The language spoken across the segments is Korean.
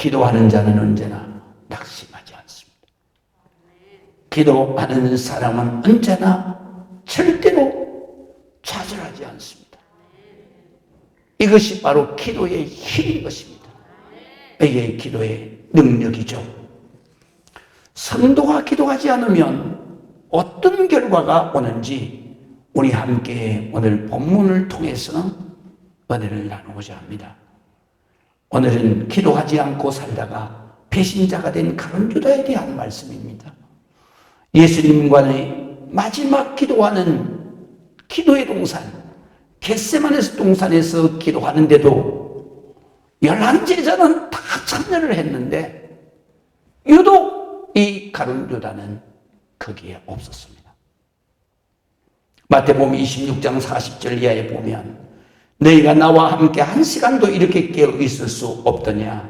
기도하는 자는 언제나 낙심하지 않습니다. 기도하는 사람은 언제나 절대로 좌절하지 않습니다. 이것이 바로 기도의 힘인 것입니다. 이게 기도의 능력이죠. 성도가 기도하지 않으면 어떤 결과가 오는지 우리 함께 오늘 본문을 통해서 은혜를 나누고자 합니다. 오늘은 기도하지 않고 살다가 배신자가 된 가룟 유다에 대한 말씀입니다. 예수님과의 마지막 기도하는 기도의 동산, 겟세마네 동산에서 기도하는데도 11제자는 다 참여를 했는데 유독 이 가룟 유다는 거기에 없었습니다. 마태복음 26장 40절 이하에 보면 너희가 나와 함께 한 시간도 이렇게 깨어 있을 수 없더냐.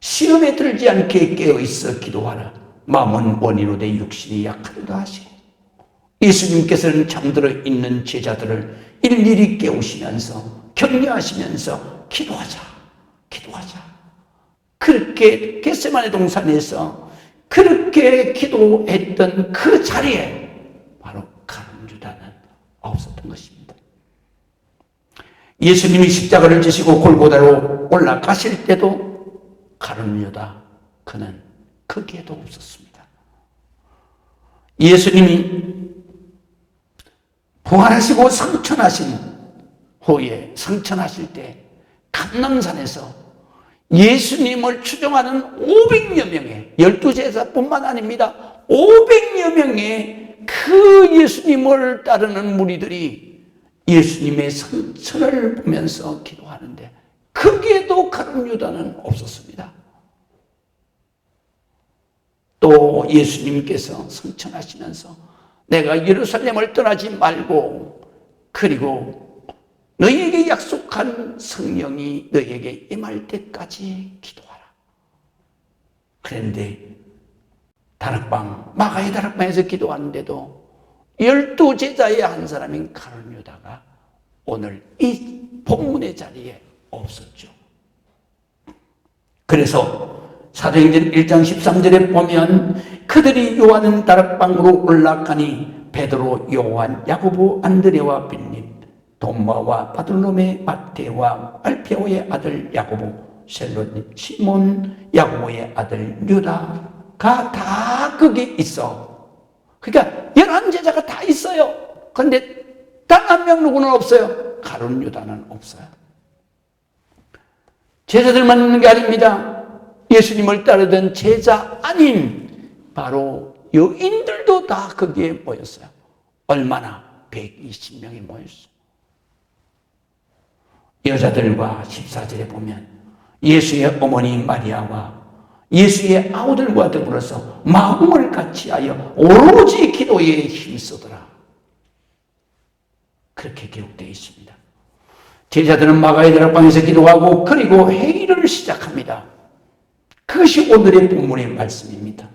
시험에 들지 않게 깨어 있어 기도하라. 마음은 원이로 내 육신이 약하다 하시고 예수님께서는 잠들어 있는 제자들을 일일이 깨우시면서 격려하시면서 기도하자. 그렇게 겟세마네 동산에서 그렇게 기도했던 그 자리에 바로 가룟 유다는 없었던 것입니다. 예수님이 십자가를 지시고 골고다로 올라가실 때도 가룟 유다 그는 거기에도 없었습니다. 예수님이 부활하시고 승천하신 후에 승천하실 때 감람산에서 예수님을 추종하는 500여 명의 12제자뿐만 아닙니다. 500여 명의 그 예수님을 따르는 무리들이 예수님의 승천을 보면서 기도하는데 거기에도 가룟 유다는 없었습니다. 또 예수님께서 승천하시면서 내가 예루살렘을 떠나지 말고 그리고 너희에게 약속한 성령이 너희에게 임할 때까지 기도하라. 그런데 마가의 다락방에서 기도하는데도 12제자의 한 사람인 가룟 유다가 오늘 이 본문의 자리에 없었죠. 그래서 사도행전 1장 13절에 보면 그들이 요한 다락방으로 올라가니 베드로, 요한, 야고보, 안드레와 빌립, 도마와 바돌로메, 마테와 알페오의 아들 야고보, 셀롯, 시몬, 야고보의 아들 유다가 다 거기 있어. 그러니까 11제자가 다 있어요. 그런데 단 한 명 누구는 없어요. 가룟 유다는 없어요. 제자들만 있는 게 아닙니다. 예수님을 따르던 제자 아닌 바로 여인들도 다 거기에 모였어요. 얼마나? 120명이 모였어요. 여자들과 14절에 보면 예수의 어머니 마리아와 예수의 아우들과 더불어서 마음을 같이하여 오로지 기도에 힘쓰더라. 그렇게 기록되어 있습니다. 제자들은 마가의 다락방에서 기도하고 그리고 회의를 시작합니다. 그것이 오늘의 본문의 말씀입니다.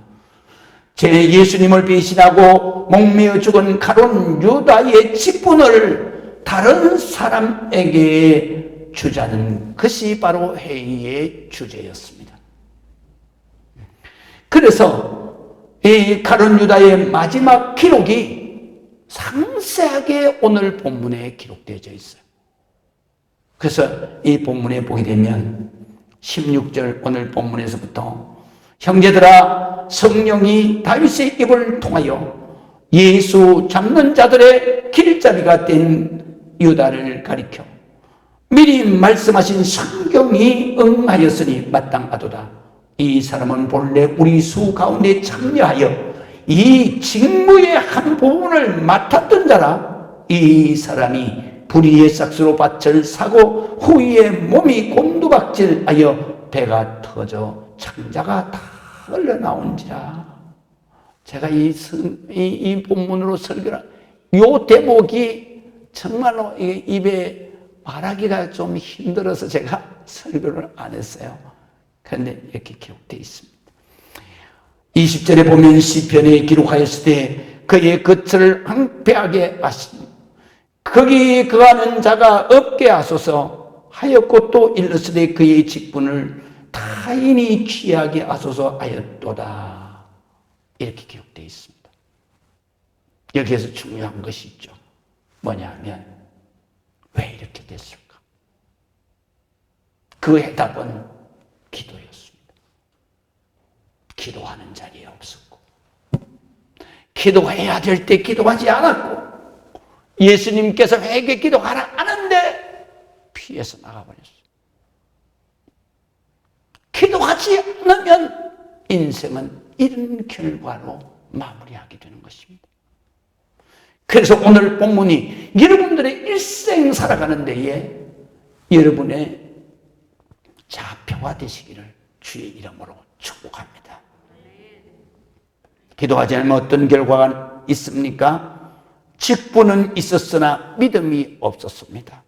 예수님을 배신하고 목매어 죽은 가룟 유다의 직분을 다른 사람에게 주자는 것이 바로 회의의 주제였습니다. 그래서 이 가룟 유다의 마지막 기록이 상세하게 오늘 본문에 기록되어져 있어요. 그래서 이 본문에 보게 되면 16절 오늘 본문에서부터 형제들아 성령이 다윗의 입을 통하여 예수 잡는 자들의 길잡이가 된 유다를 가리켜 미리 말씀하신 성경이 응하였으니 마땅하도다. 이 사람은 본래 우리 수 가운데 참여하여 이 직무의 한 부분을 맡았던 자라. 이 사람이 불의의 싹스로 밭을 사고 후에 몸이 곤두박질하여 배가 터져 창자가 다 흘러나온지라. 제가 이 본문으로 설교를 요 대목이 정말로 입에 말하기가 좀 힘들어서 제가 설교를 안 했어요. 그런데 이렇게 기록되어 있습니다. 20절에 보면 시편에 기록하였을 때 그의 겉을 황폐하게 하시니 거기 거하는 자가 없게 하소서 하였고 또 일렀으되 그의 직분을 타인이 취하게 하소서 하였도다. 이렇게 기록되어 있습니다. 여기에서 중요한 것이 있죠. 뭐냐면 왜 이렇게 됐을까? 그 해답은 기도였습니다. 기도하는 자리에 없었고, 기도해야 될 때 기도하지 않았고, 예수님께서 회개 기도하라 하는데 피해서 나가버렸어요. 기도하지 않으면 인생은 이런 결과로 마무리하게 되는 것입니다. 그래서 오늘 본문이 여러분들의 일생 살아가는 데에 여러분의 자표가 되시기를 주의 이름으로 축복합니다. 기도하지 않으면 어떤 결과가 있습니까? 직분은 있었으나 믿음이 없었습니다.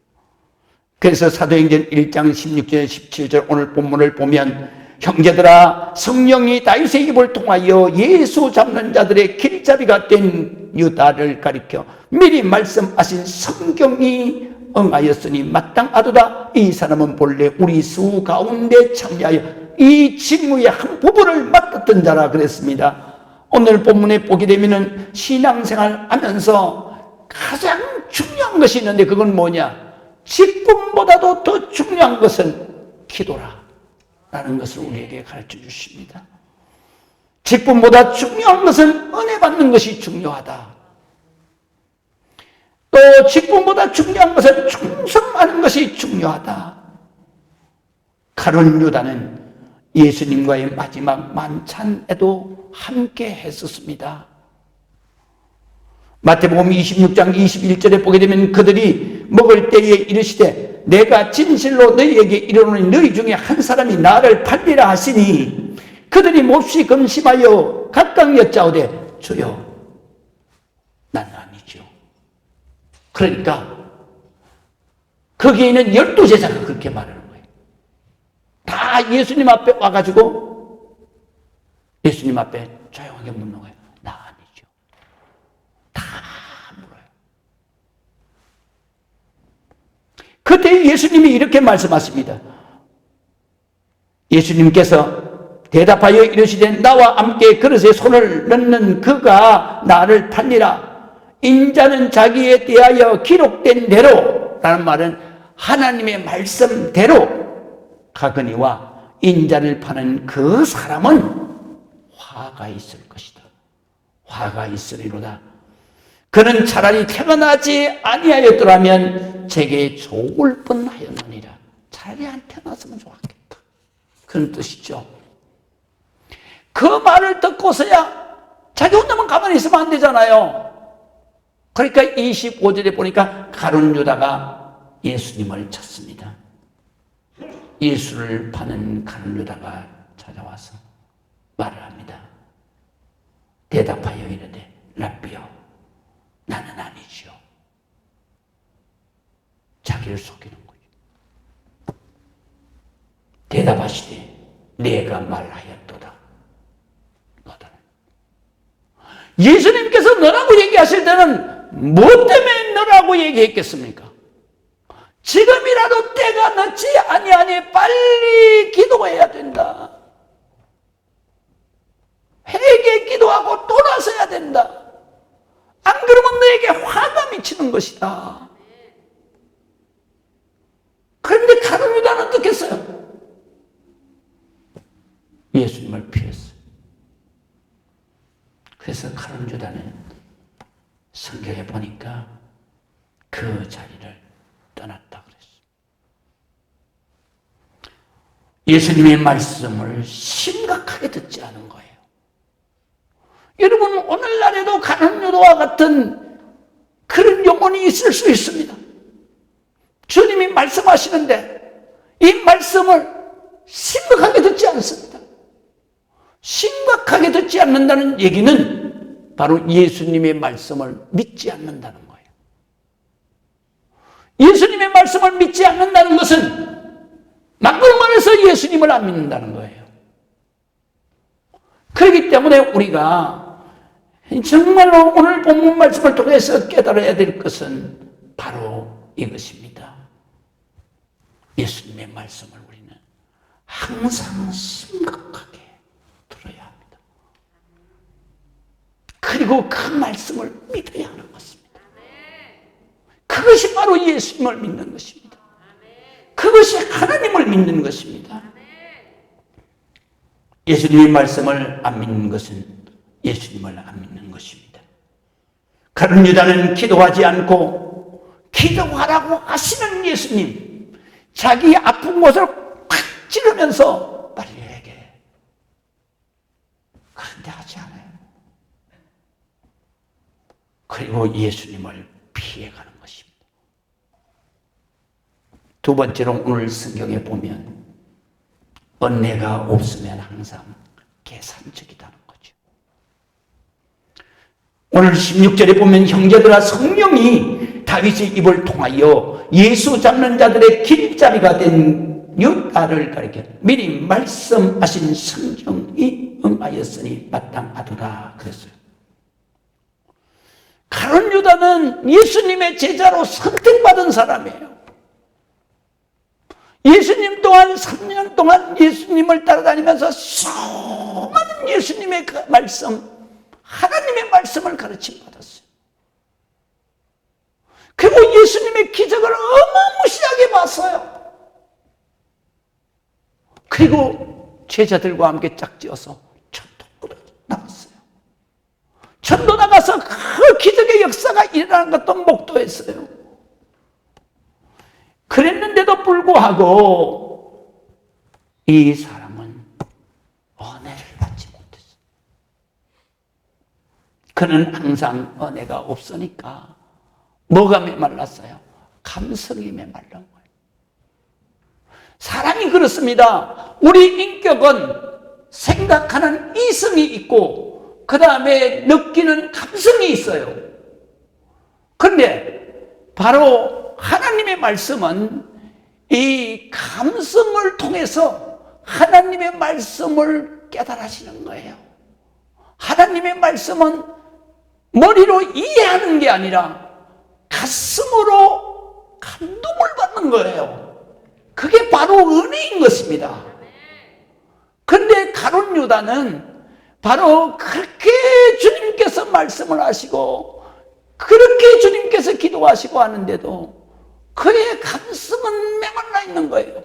그래서 사도행전 1장 16절 17절 오늘 본문을 보면 형제들아 성령이 다윗의 입을 통하여 예수 잡는 자들의 길잡이가 된 유다를 가리켜 미리 말씀하신 성경이 응하였으니 마땅하도다. 이 사람은 본래 우리 수 가운데 참여하여 이 직무의 한 부분을 맡았던 자라 그랬습니다. 오늘 본문에 보게 되면 신앙생활 하면서 가장 중요한 것이 있는데 그건 뭐냐? 직분보다도 더 중요한 것은 기도라 라는 것을 우리에게 가르쳐 주십니다. 직분보다 중요한 것은 은혜 받는 것이 중요하다. 또 직분보다 중요한 것은 충성하는 것이 중요하다. 가룟 유다는 예수님과의 마지막 만찬에도 함께 했었습니다. 마태복음 26장 21절에 보게 되면 그들이 먹을 때에 이르시되 내가 진실로 너희에게 이르노니 너희 중에 한 사람이 나를 팔리라 하시니 그들이 몹시 근심하여 각각 여짜오되 주여 나는 아니죠. 그러니까 거기에 있는 12제자가 그렇게 말하는 거예요. 다 예수님 앞에 와가지고 예수님 앞에 조용하게 묻는 거예요. 나 아니죠. 다 물어요. 그때 예수님이 이렇게 말씀하십니다. 예수님께서 대답하여 이르시되 나와 함께 그릇에 손을 넣는 그가 나를 팔리라. 인자는 자기에 대하여 기록된 대로 라는 말은 하나님의 말씀대로 가거니와 인자를 파는 그 사람은 화가 있을 것이다. 화가 있으리로다. 그는 차라리 태어나지 아니하였더라면 제게 좋을 뻔하였느니라. 차라리 안 태어났으면 좋았겠다. 그런 뜻이죠. 그 말을 듣고서야 자기 혼자만 가만히 있으면 안 되잖아요. 그러니까 25절에 보니까 가룟 유다가 예수님을 찾습니다. 예수를 파는 가룟 유다가 찾아와서 말을 합니다. 대답하여 이르되 랍비여 나는 아니지요. 자기를 속이는 거죠. 대답하시되 내가 말하였도다. 너다. 예수님께서 너라고 얘기하실 때는 뭐 때문에 너라고 얘기했겠습니까? 지금이라도 때가 늦지 아니하니 빨리 기도해야 된다. 회개 기도하고 돌아서야 된다. 안 그러면 너에게 화가 미치는 것이다. 그런데 가룟 유다는 어떻게 했어요? 예수님을 피했어요. 그래서 가룟 유다는 성경에 보니까 그 자리를 떠났다 그랬어요. 예수님의 말씀을 심각하게 듣지 않은 거예요. 여러분 오늘날에도 가룟 유다와 같은 그런 영혼이 있을 수 있습니다. 주님이 말씀하시는데 이 말씀을 심각하게 듣지 않습니다. 심각하게 듣지 않는다는 얘기는 바로 예수님의 말씀을 믿지 않는다는 거예요. 예수님의 말씀을 믿지 않는다는 것은 막걸리 말해서 예수님을 안 믿는다는 거예요. 그렇기 때문에 우리가 정말로 오늘 본문 말씀을 통해서 깨달아야 될 것은 바로 이것입니다. 예수님의 말씀을 우리는 항상 심각하게 들어야 합니다. 그리고 그 말씀을 믿어야 하는 것입니다. 그것이 바로 예수님을 믿는 것입니다. 그것이 하나님을 믿는 것입니다. 예수님의 말씀을 안 믿는 것은 예수님을 안 믿는 것입니다. 가룟 유다는 기도하지 않고 기도하라고 하시는 예수님, 자기 아픈 곳을 팍 찌르면서 빨리 얘기해. 그런데 하지 않아요. 그리고 예수님을 피해가는 것입니다. 두 번째로 오늘 성경에 보면 은혜가 없으면 항상 계산적이다는 거죠. 오늘 16절에 보면 형제들아 성령이 다윗의 입을 통하여 예수 잡는 자들의 길잡이가 된 유다를 가리켜 미리 말씀하신 성경이 응하였으니 마땅하도다 그랬어요. 가룟 유다는 예수님의 제자로 선택받은 사람이에요. 예수님 또한 3년 동안 예수님을 따라다니면서 수많은 예수님의 그 말씀, 하나님의 말씀을 가르침 받았어요. 그리고 예수님의 기적을 어마무시하게 봤어요. 그리고 제자들과 함께 짝지어서 전도 나갔어요. 전도 나가서 그 기적의 역사가 일어나는 것도 목도했어요. 그랬는데도 불구하고 이 사람은 은혜를 받지 못했어요. 그는 항상 은혜가 없으니까 뭐가 메말랐어요? 감성이 메말른 거예요. 사람이 그렇습니다. 우리 인격은 생각하는 이성이 있고 그 다음에 느끼는 감성이 있어요. 그런데 바로 하나님의 말씀은 이 감성을 통해서 하나님의 말씀을 깨달아지는 거예요. 하나님의 말씀은 머리로 이해하는 게 아니라 가슴으로 감동을 받는 거예요. 그게 바로 은혜인 것입니다. 그런데 가룟 유다는 바로 그렇게 주님께서 말씀을 하시고 그렇게 주님께서 기도하시고 하는데도 그의 감성은 메말라 있는 거예요.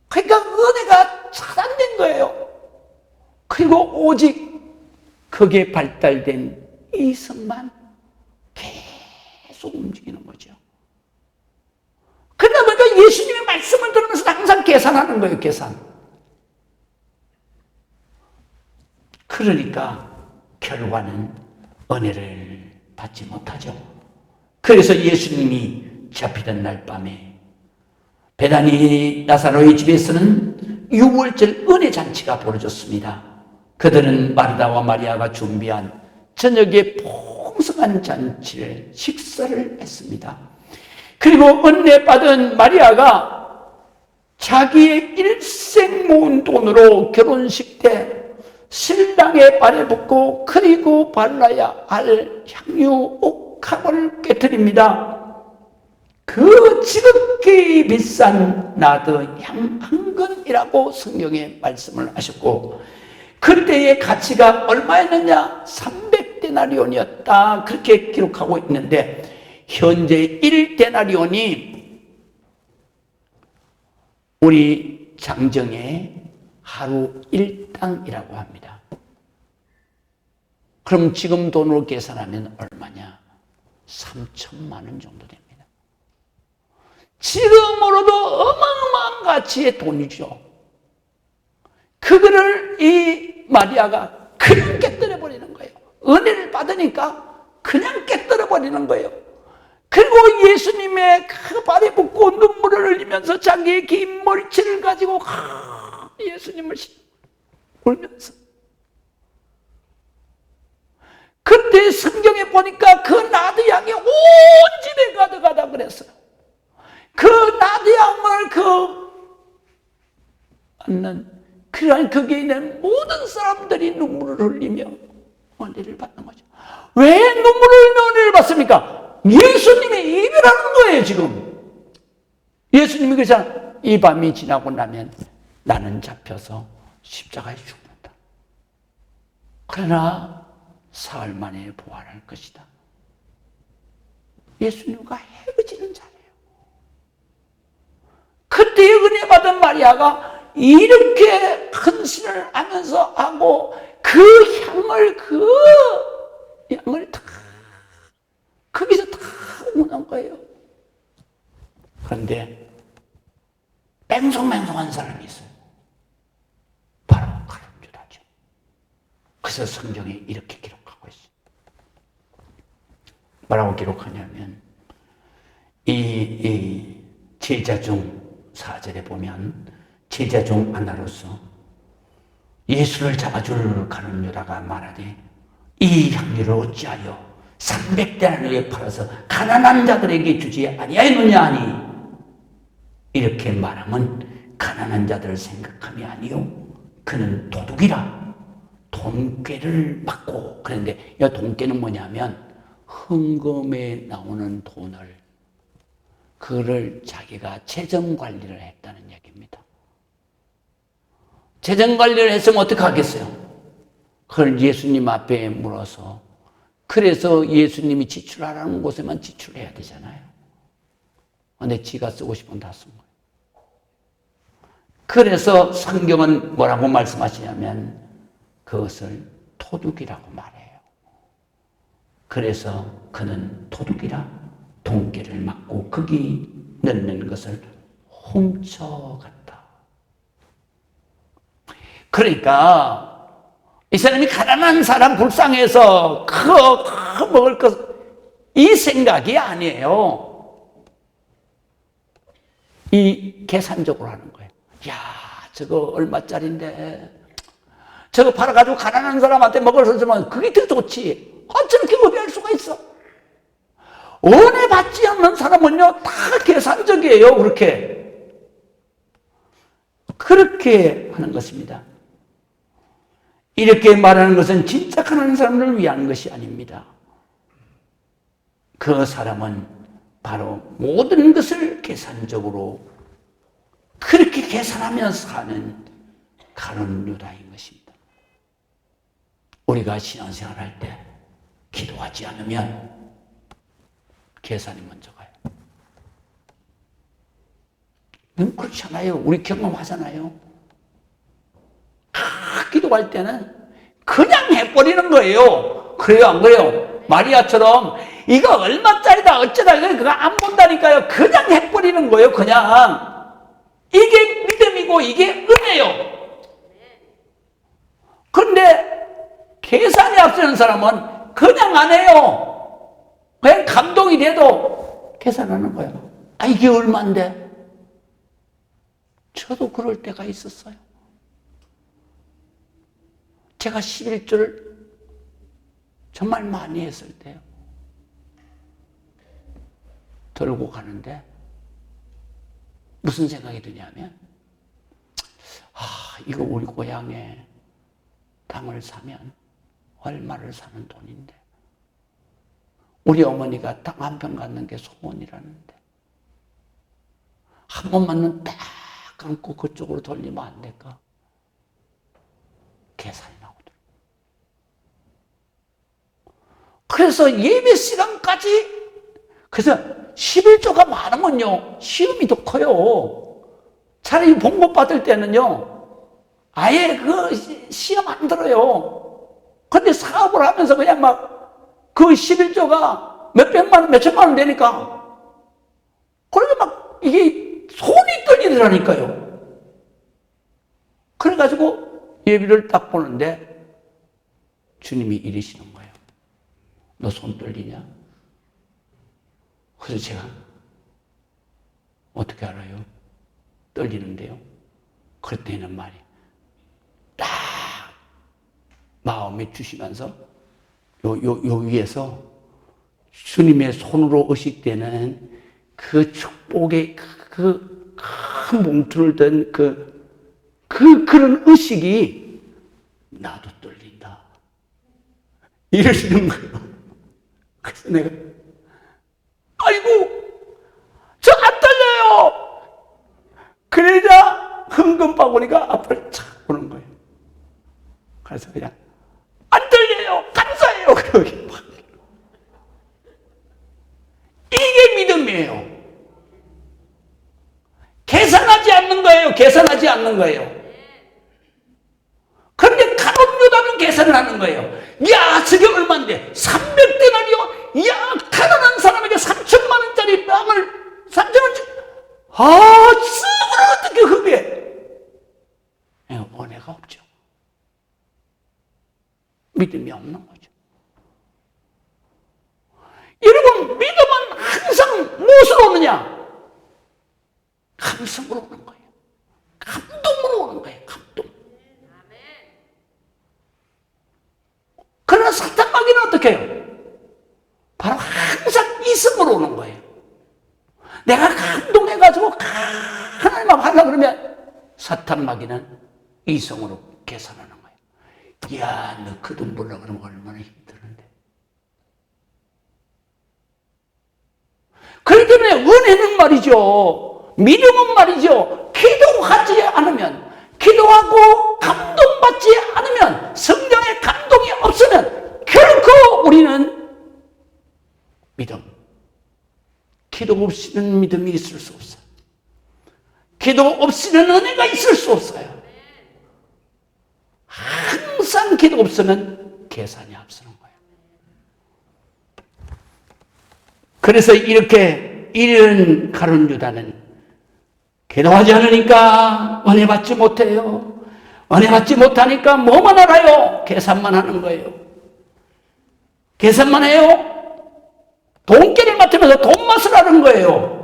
그러니까 은혜가 차단된 거예요. 그리고 오직 거기에 발달된 이성만 계속 움직이는 거죠. 그러다 보니까 예수님의 말씀을 들으면서 항상 계산하는 거예요. 계산. 그러니까 결과는 은혜를 받지 못하죠. 그래서 예수님이 잡히던 날 밤에 베다니 나사로의 집에서는 유월절 은혜잔치가 벌어졌습니다. 그들은 마르다와 마리아가 준비한 저녁에 풍성한 잔치를 식사를 했습니다. 그리고 은혜 받은 마리아가 자기의 일생 모은 돈으로 결혼식 때 신랑의 발에 붓고 그리고 발라야 할 향유 옥합을 깨뜨립니다. 그 지극히 비싼 나드 향 한 근이라고 성경에 말씀을 하셨고 그때의 가치가 얼마였느냐? 300데나리온이었다. 그렇게 기록하고 있는데 현재 1데나리온이 우리 장정의 하루 1당이라고 합니다. 그럼 지금 돈으로 계산하면 얼마냐? 3천만 원 정도 됩니다. 지금으로도 어마어마한 가치의 돈이죠. 그거를 이 마리아가 그냥 깨뜨려 버리는 거예요. 은혜를 받으니까 그냥 깨뜨려 버리는 거예요. 그리고 예수님의 그 발에 붓고 눈물을 흘리면서 자기의 긴 머리채를 가지고 예수님을 울면서 그때 성경에 보니까 그 나드향이 온 집에 가득하다 그랬어요. 그 나드향을 그러니까 거기에 있는 모든 사람들이 눈물을 흘리며 은혜를 받는 거죠. 왜 눈물을 흘리며 은혜를 받습니까? 예수님의 예배라는 거예요. 지금 예수님이 그러잖아요. 이 밤이 지나고 나면 나는 잡혀서 십자가에 죽는다. 그러나 사흘 만에 부활할 것이다. 예수님과 헤어지는 자예요. 그때 은혜 받은 마리아가 이렇게 헌신을 하면서 하고 그 향을 다 거기서 다 오는 거예요. 그런데 맹성맹성한 사람이 있어요. 바로 가룟 유다죠. 그래서 성경에 이렇게 기록하고 있어요. 뭐라고 기록하냐면 이 제자 중 4절에 보면 제자 중 하나로서 예수를 잡아줄 가룟 유다가 말하되 이 향유를 어찌하여 300데나리온에 팔아서 가난한 자들에게 주지 아니하였느냐 하니 이렇게 말하면 가난한 자들을 생각함이 아니요 그는 도둑이라 돈꾀를 받고. 그런데 이 돈꾀는 뭐냐면 헌금에 나오는 돈을 그를 자기가 재정관리를 했다는 얘기입니다. 재정관리를 했으면 어떻게 하겠어요? 그걸 예수님 앞에 물어서 그래서 예수님이 지출하라는 곳에만 지출해야 되잖아요. 근데 지가 쓰고 싶은 다 쓴 거예요. 그래서 성경은 뭐라고 말씀하시냐면 그것을 도둑이라고 말해요. 그래서 그는 도둑이라 돈꾀를 맞고 거기 넣는 것을 훔쳐갔다. 그러니까 이 사람이 가난한 사람 불쌍해서 그거 먹을 것 이 생각이 아니에요. 이 계산적으로 하는 거예요. 야, 저거 얼마짜린데 저거 팔아가지고 가난한 사람한테 먹을 수 있으면 그게 더 좋지. 저렇게 구비할 수가 있어. 은혜 받지 않는 사람은요 다 계산적이에요. 그렇게 하는 것입니다. 이렇게 말하는 것은 진짜 가난한 사람들을 위한 것이 아닙니다. 그 사람은 바로 모든 것을 계산적으로 그렇게 계산하면서 사는 가룟 유다인 것입니다. 우리가 신앙생활 할 때 기도하지 않으면 계산이 먼저 가요. 그렇잖아요. 우리 경험하잖아요. 기도할 때는 그냥 해버리는 거예요. 그래요, 안 그래요? 마리아처럼 이거 얼마짜리다 어쩌다 그거 안 본다니까요. 그냥 해버리는 거예요. 그냥 이게 믿음이고 이게 은혜요. 그런데 계산이 앞서는 사람은 그냥 안 해요. 그냥 감동이 돼도 계산하는 거예요. 이게 얼마인데? 저도 그럴 때가 있었어요. 제가 11조를 정말 많이 했을 때요. 들고 가는데 무슨 생각이 드냐면 이거 우리 고향에 땅을 사면 얼마를 사는 돈인데 우리 어머니가 땅 한 평 갖는 게 소원이라는데 한 번만은 딱 감고 그쪽으로 돌리면 안 될까? 계산이 나오더라고요. 그래서 예배 시간까지 그래서 11조가 많으면요 시험이 더 커요. 차라리 봉급 받을 때는요 아예 그 시험 안 들어요. 근데 사업을 하면서 그냥 막 그 11조가 몇백만 원, 몇천만 원 되니까 그러니까 막 이게 손이 떨리더라니까요. 그래가지고 예비를 딱 보는데 주님이 이러시는 거예요. 너 손 떨리냐? 그래서 제가 어떻게 알아요? 떨리는데요. 그때는 말이 딱 마음에 주시면서 요 위에서 주님의 손으로 의식되는 그 축복의 그 큰 봉투를 든 그런 의식이 나도 떨린다. 이러시는 거예요. 그래서 내가 아이고 저 안 떨려요. 그러자 흥금 바구니가 앞을 착 보는 거예요. 그래서 그냥 안 들려요. 감사해요. 그러기 막. 이게 믿음이에요. 계산하지 않는 거예요. 계산하지 않는 거예요. 그런데 가룟 유다는 계산을 하는 거예요. 야, 저게 얼마인데? 300데나리요? 야, 가난한 사람에게 3천만 원짜리 빵을 3천 원짜리. 아, 쓱을 어떻게 흡해? 은혜가 없죠. 믿음이 없는 거죠. 여러분, 믿음은 항상 무엇으로 오느냐? 감성으로 오는 거예요. 감동으로 오는 거예요. 감동. 그러나 사탄 마귀는 어떻게 해요? 바로 항상 이성으로 오는 거예요. 내가 감동해가지고 하나님 앞 하려고 그러면 사탄 마귀는 이성으로 계산하는 거예요. 야, 너 그 돈 벌려고 그러면 얼마나 힘드는데. 그렇기 때문에 은혜는 말이죠. 믿음은 말이죠. 기도하지 않으면, 기도하고 감동받지 않으면, 성령의 감동이 없으면 결코 우리는 믿음, 기도 없이는 믿음이 있을 수 없어요. 기도 없이는 은혜가 있을 수 없어요. 항상 기도 없으면 계산이 앞서는 거예요. 그래서 이렇게 이런 가룟 유다는 기도하지 않으니까 은혜 받지 못해요. 은혜 받지 못하니까 뭐만 알아요? 계산만 하는 거예요. 계산만 해요. 돈깨를 맡으면서 돈맛을 하는 거예요.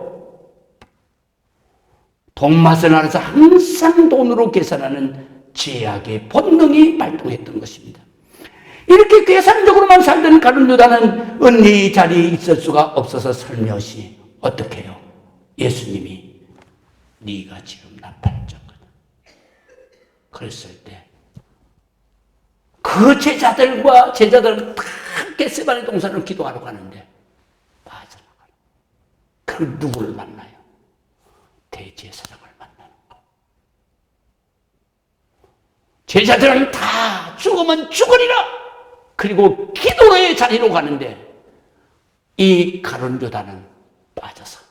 돈맛을 알아서 항상 돈으로 계산하는 죄악의 본능이 발동했던 것입니다. 이렇게 계산적으로만 살던 가룟 유다는 은혜의 자리에 있을 수가 없어서 살며시 어떻게 해요? 예수님이 네가 지금 나 팔자거든. 그랬을 때 그 제자들은 다 겟세마네 동산을 기도하러 가는데 빠져나가요. 그 누구를 만나요? 대제사장을 만나는 거. 제자들은 다 죽으면 죽으리라. 그리고 기도의 자리로 가는데 이 가룟 유다는 빠져서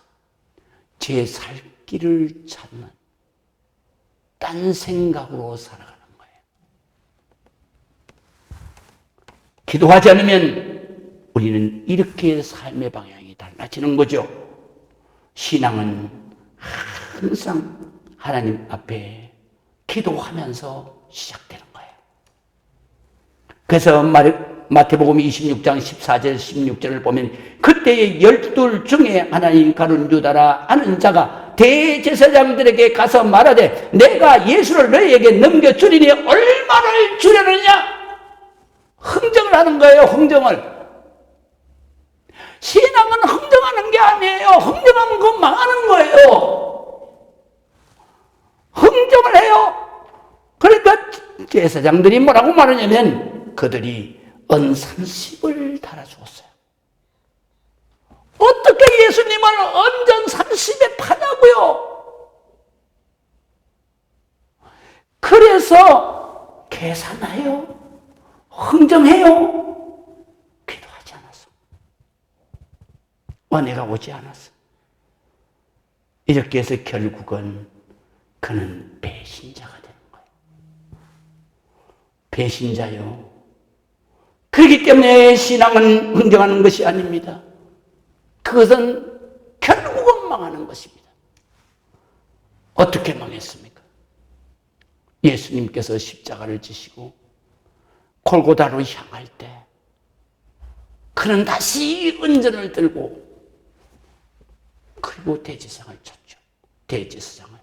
제 살 길을 찾는 딴 생각으로 살아가는 거예요. 기도하지 않으면 우리는 이렇게 삶의 방향이 달라지는 거죠. 신앙은 항상 하나님 앞에 기도하면서 시작되는 거예요. 그래서 마태복음 26장 14절 16절을 보면 그때의 12 중에 하나인 가룟 유다라 하는 자가 대제사장들에게 가서 말하되 내가 예수를 너희에게 넘겨주리니 얼마를 주려느냐? 흥정을 하는 거예요. 흥정을. 신앙은 흥정하는 게 아니에요. 흥정하면 그건 망하는 거예요. 흥정을 해요. 그러니까 제사장들이 뭐라고 말하냐면 그들이 은 30을 달아주었어요. 어떻게 예수님을 은전 30에 파냐고요? 그래서 계산해요. 흥정해요. 기도하지 않았어. 은혜가 오지 않았어. 이렇게 해서 결국은 그는 배신자가 되는 거예요. 배신자요. 그렇기 때문에 신앙은 흥정하는 것이 아닙니다. 그것은 결국은 망하는 것입니다. 어떻게 망했습니까? 예수님께서 십자가를 지시고 골고다로 향할 때 그는 다시 은전을 들고 그리고 대제사장을 찾죠. 대제사장을.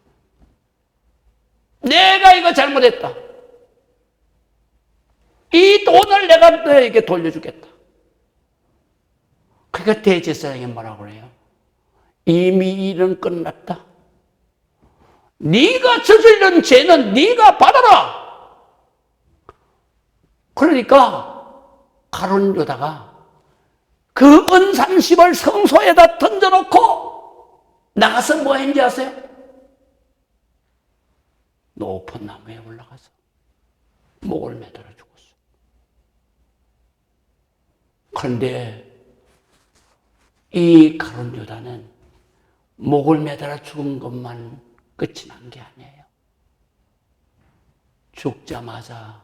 내가 이거 잘못했다. 이 돈을 내가 너에게 돌려주겠다. 그러니까 대제사장이 뭐라고 그래요? 이미 일은 끝났다. 네가 저지른 죄는 네가 받아라. 그러니까 가룟 유다가 그 은 30을 성소에다 던져놓고 나가서 뭐 했는지 아세요? 높은 나무에 올라가서 목을 매달아 죽었어. 그런데 이 가룟 유다는 목을 매달아 죽은 것만 끝이 난 게 아니에요. 죽자마자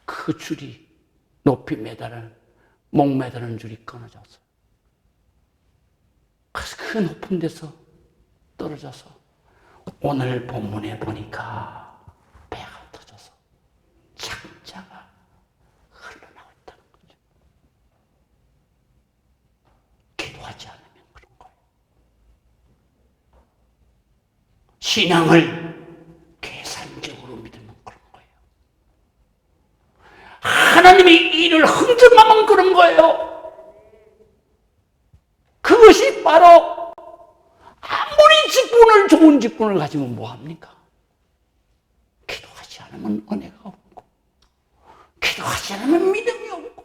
그 줄이 높이 목 매달은 줄이 끊어졌어요. 그래서 그 높은 데서 떨어져서 오늘 본문에 보니까 배가 터져서 창자가 흘러나왔다는 거죠. 기도하지 않으면 그런 거예요. 신앙을 계산적으로 믿으면 그런 거예요. 하나님의 일을 흥정하면 그런 거예요. 그것이 바로 아무리 직분을 좋은 직분을 가지면 뭐합니까? 기도하지 않으면 은혜가 없고, 기도하지 않으면 믿음이 없고,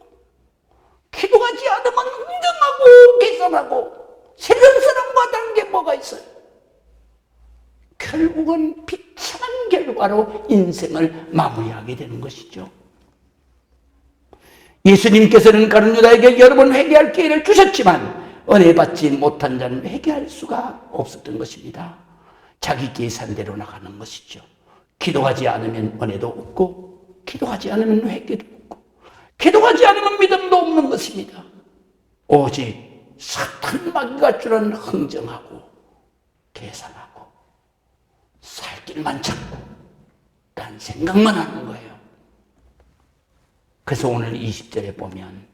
기도하지 않으면 흥정하고 계산하고 세상 사람과 다른 게 뭐가 있어요? 결국은 비참한 결과로 인생을 마무리하게 되는 것이죠. 예수님께서는 가룟 유다에게 여러 번 회개할 기회를 주셨지만 은혜 받지 못한 자는 회개할 수가 없었던 것입니다. 자기 계산대로 나가는 것이죠. 기도하지 않으면 은혜도 없고, 기도하지 않으면 회개도 없고, 기도하지 않으면 믿음도 없는 것입니다. 오직 사탄 마귀가 주는 흥정하고 계산하고 살 길만 찾고 딴 생각만 하는 거예요. 그래서 오늘 20절에 보면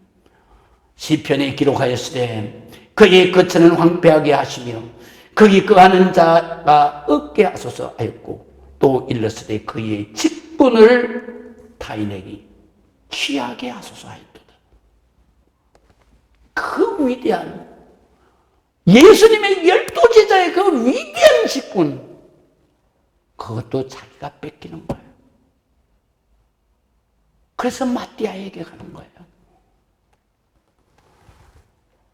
시편에 기록하였으되 그의 거처는 황폐하게 하시며 거기 거하는 자가 없게 하소서 하였고, 또 일렀으되 그의 직분을 타인에게 취하게 하소서 하였도다. 그 위대한 예수님의 12제자의 그 위대한 직분, 그것도 자기가 뺏기는 거예요. 그래서 마띠아에게 가는 거예요.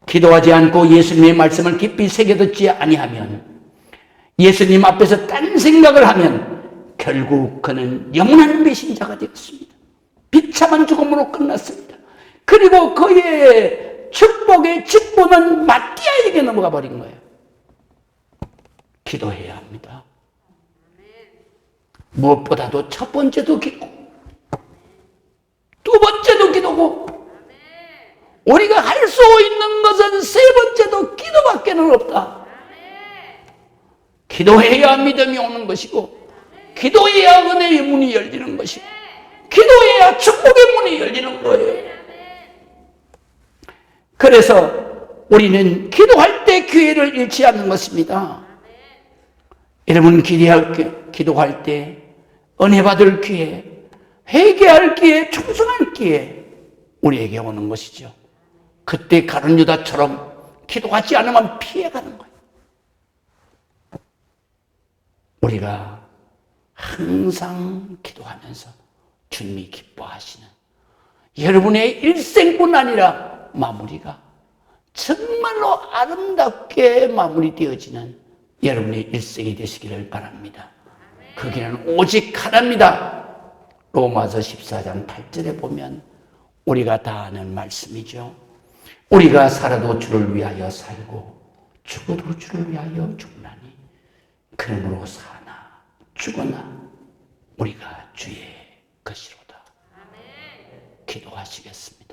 기도하지 않고 예수님의 말씀을 깊이 새겨듣지 아니하면, 예수님 앞에서 딴 생각을 하면 결국 그는 영원한 배신자가 되었습니다. 비참한 죽음으로 끝났습니다. 그리고 그의 축복의 직분은 마띠아에게 넘어가 버린 거예요. 기도해야 합니다. 무엇보다도 첫 번째도 기도, 두 번째도 기도고, 우리가 할 수 있는 것은 세 번째도 기도밖에는 없다. 기도해야 믿음이 오는 것이고, 기도해야 은혜의 문이 열리는 것이고, 기도해야 축복의 문이 열리는 거예요. 그래서 우리는 기도할 때 기회를 잃지 않는 것입니다. 여러분, 기도할 때 은혜 받을 기회, 회개할 기회, 충성할 기회, 우리에게 오는 것이죠. 그때 가룟 유다처럼 기도하지 않으면 피해가는 거예요. 우리가 항상 기도하면서 주님이 기뻐하시는 여러분의 일생뿐 아니라 마무리가 정말로 아름답게 마무리되어지는 여러분의 일생이 되시기를 바랍니다. 그 길은 오직 하나입니다. 로마서 14장 8절에 보면 우리가 다 아는 말씀이죠. 우리가 살아도 주를 위하여 살고 죽어도 주를 위하여 죽나니 그러므로 사나 죽으나 우리가 주의 것이로다. 기도하시겠습니다.